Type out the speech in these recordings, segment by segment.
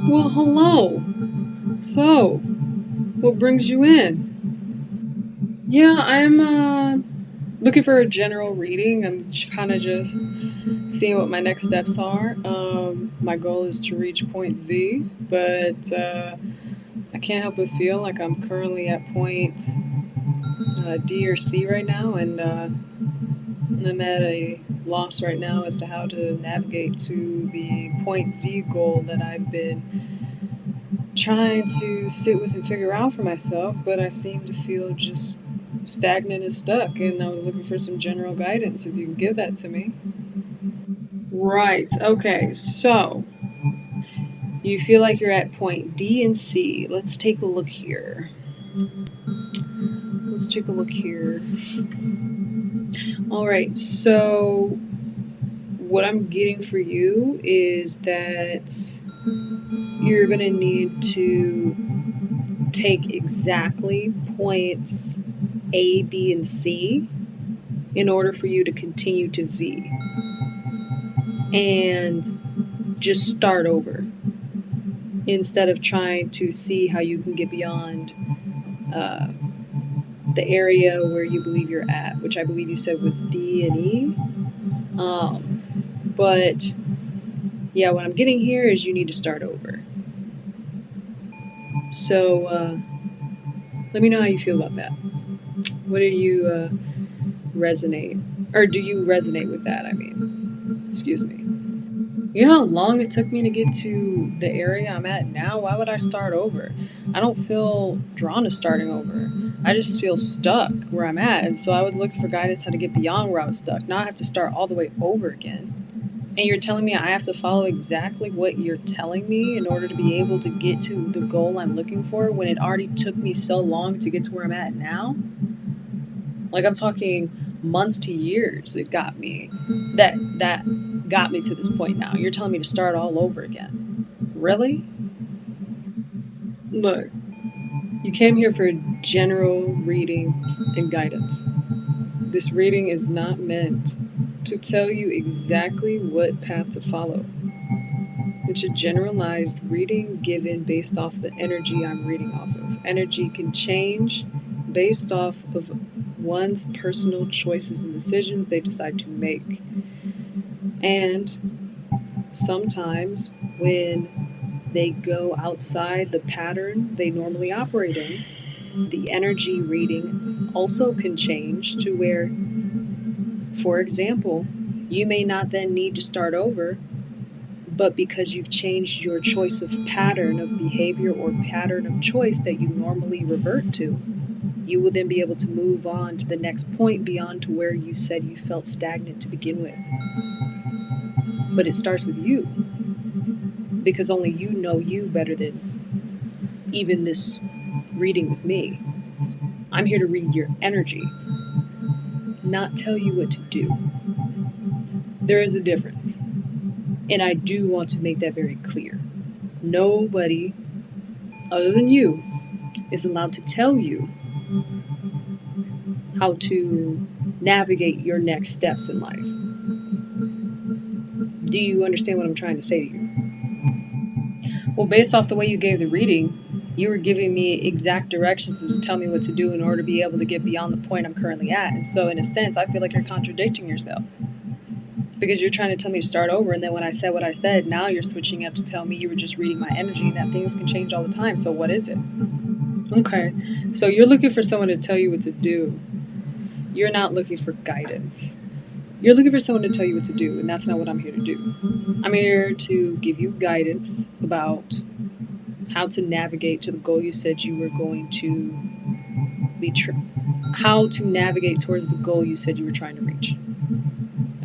Well, hello. So, what brings you in? Yeah, I'm looking for a general reading. I'm kind of just seeing what my next steps are. My goal is to reach point Z, but I can't help but feel like I'm currently at point D or C right now, and I'm at a loss right now as to how to navigate to the point Z goal that I've been trying to sit with and figure out for myself, but I seem to feel just stagnant and stuck, and I was looking for some general guidance if you can give that to me. Right, okay, so you feel like you're at point D and C. Let's take a look here. Let's take a look here. All right, so what I'm getting for you is that you're going to need to take exactly points A, B, and C in order for you to continue to Z and just start over instead of trying to see how you can get beyond uh, the area where you believe you're at, which I believe you said was D and E. But yeah, what I'm getting here is you need to start over. So let me know how you feel about that. What do you resonate, or do you resonate with that? I mean, excuse me. You know how long it took me to get to the area I'm at now? Why would I start over? I don't feel drawn to starting over. I just feel stuck where I'm at. And so I was looking for guidance how to get beyond where I was stuck. Now I have to start all the way over again. And you're telling me I have to follow exactly what you're telling me in order to be able to get to the goal I'm looking for when it already took me so long to get to where I'm at now? Like I'm talking months to years it got me. That got me to this point now. You're telling me to start all over again. Really? Look, you came here for a general reading and guidance. This reading is not meant to tell you exactly what path to follow. It's a generalized reading given based off the energy I'm reading off of. Energy can change based off of one's personal choices and decisions they decide to make. And sometimes when they go outside the pattern they normally operate in, the energy reading also can change to where, for example, you may not then need to start over, but because you've changed your choice of pattern of behavior or pattern of choice that you normally revert to, you will then be able to move on to the next point beyond to where you said you felt stagnant to begin with. But it starts with you, because only you know you better than even this reading with me. I'm here to read your energy, not tell you what to do. There is a difference, and I do want to make that very clear. Nobody other than you is allowed to tell you how to navigate your next steps in life. Do you understand what I'm trying to say to you? Well, based off the way you gave the reading, you were giving me exact directions to tell me what to do in order to be able to get beyond the point I'm currently at. And so, in a sense, I feel like you're contradicting yourself because you're trying to tell me to start over. And then when I said what I said, now you're switching up to tell me you were just reading my energy and that things can change all the time. So, what is it? Okay. So, you're looking for someone to tell you what to do. You're not looking for guidance. You're looking for someone to tell you what to do, and that's not what I'm here to do. I'm here to give you guidance about how to navigate to the goal you said you were going to how to navigate towards the goal you said you were trying to reach.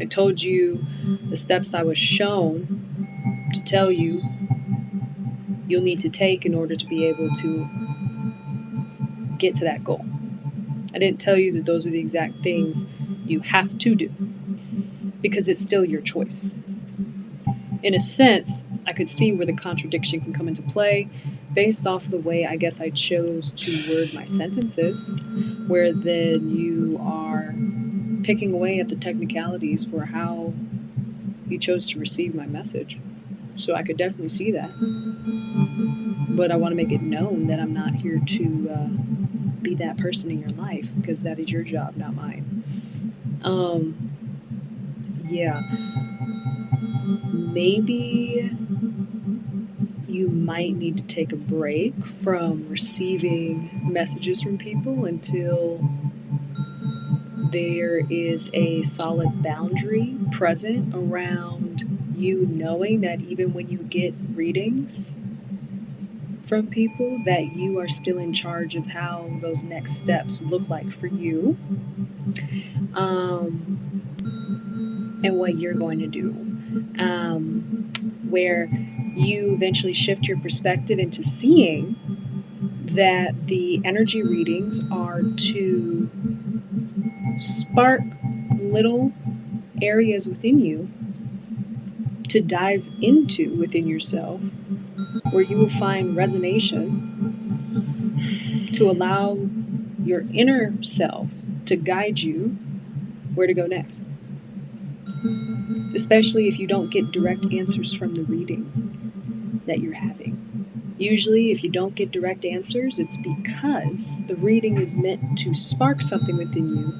I told you the steps I was shown to tell you you'll need to take in order to be able to get to that goal. I didn't tell you that those are the exact things you have to do because it's still your choice. In a sense, I could see where the contradiction can come into play based off of the way I guess I chose to word my sentences, where then you are picking away at the technicalities for how you chose to receive my message. So I could definitely see that. But I want to make it known that I'm not here to be that person in your life, because that is your job, not mine. Yeah. Maybe you might need to take a break from receiving messages from people until there is a solid boundary present around you knowing that even when you get readings from people, that you are still in charge of how those next steps look like for you, and what you're going to do, where you eventually shift your perspective into seeing that the energy readings are to spark little areas within you to dive into within yourself, where you will find resonation to allow your inner self to guide you where to go next. Especially if you don't get direct answers from the reading that you're having. Usually, if you don't get direct answers, it's because the reading is meant to spark something within you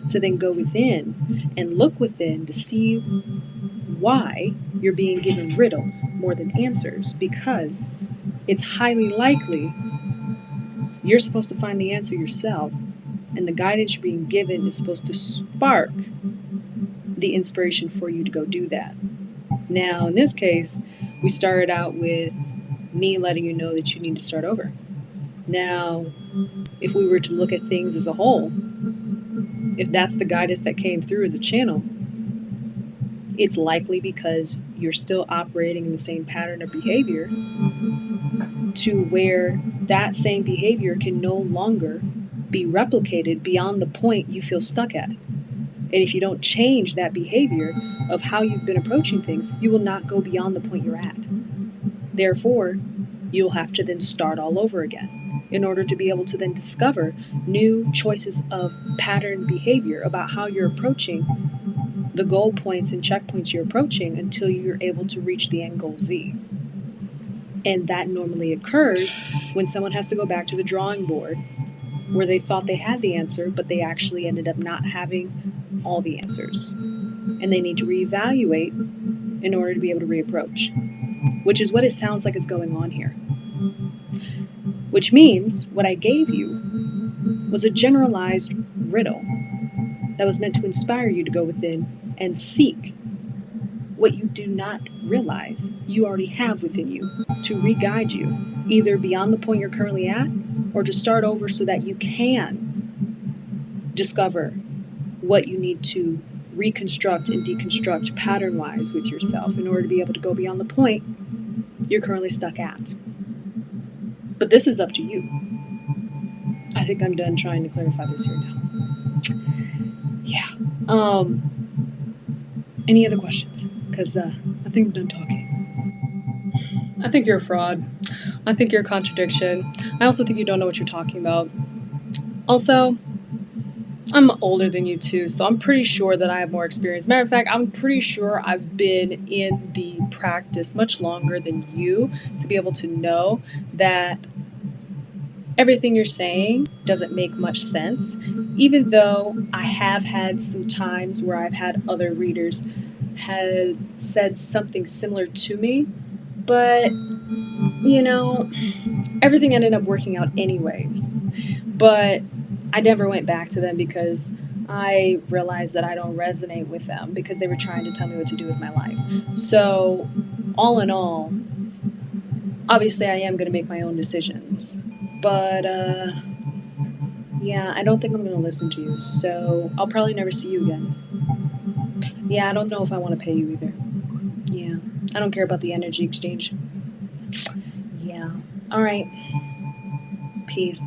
to then go within and look within to see why you're being given riddles more than answers, because it's highly likely you're supposed to find the answer yourself, and the guidance you're being given is supposed to spark the inspiration for you to go do that. Now, in this case, we started out with me letting you know that you need to start over. Now, if we were to look at things as a whole, if that's the guidance that came through as a channel, it's likely because you're still operating in the same pattern of behavior, to where that same behavior can no longer be replicated beyond the point you feel stuck at. And if you don't change that behavior of how you've been approaching things, you will not go beyond the point you're at. Therefore, you'll have to then start all over again in order to be able to then discover new choices of pattern behavior about how you're approaching the goal points and checkpoints you're approaching until you're able to reach the end goal Z. And that normally occurs when someone has to go back to the drawing board where they thought they had the answer, but they actually ended up not having all the answers. And they need to reevaluate in order to be able to reapproach, which is what it sounds like is going on here. Which means what I gave you was a generalized riddle that was meant to inspire you to go within and seek what you do not realize you already have within you, to re-guide you, either beyond the point you're currently at, or to start over so that you can discover what you need to reconstruct and deconstruct pattern-wise with yourself in order to be able to go beyond the point you're currently stuck at. But this is up to you. I think I'm done trying to clarify this here now. Yeah. Any other questions? Because I think I'm done talking. I think you're a fraud. I think you're a contradiction. I also think you don't know what you're talking about. Also, I'm older than you too, so I'm pretty sure that I have more experience. Matter of fact, I'm pretty sure I've been in the practice much longer than you to be able to know that everything you're saying doesn't make much sense, even though I have had some times where I've had other readers had said something similar to me, but everything ended up working out anyways. But I never went back to them because I realized that I don't resonate with them because they were trying to tell me what to do with my life. So, all in all, obviously I am going to make my own decisions. But, yeah, I don't think I'm going to listen to you. So, I'll probably never see you again. Yeah, I don't know if I want to pay you either. Yeah, I don't care about the energy exchange. Yeah. All right. Peace.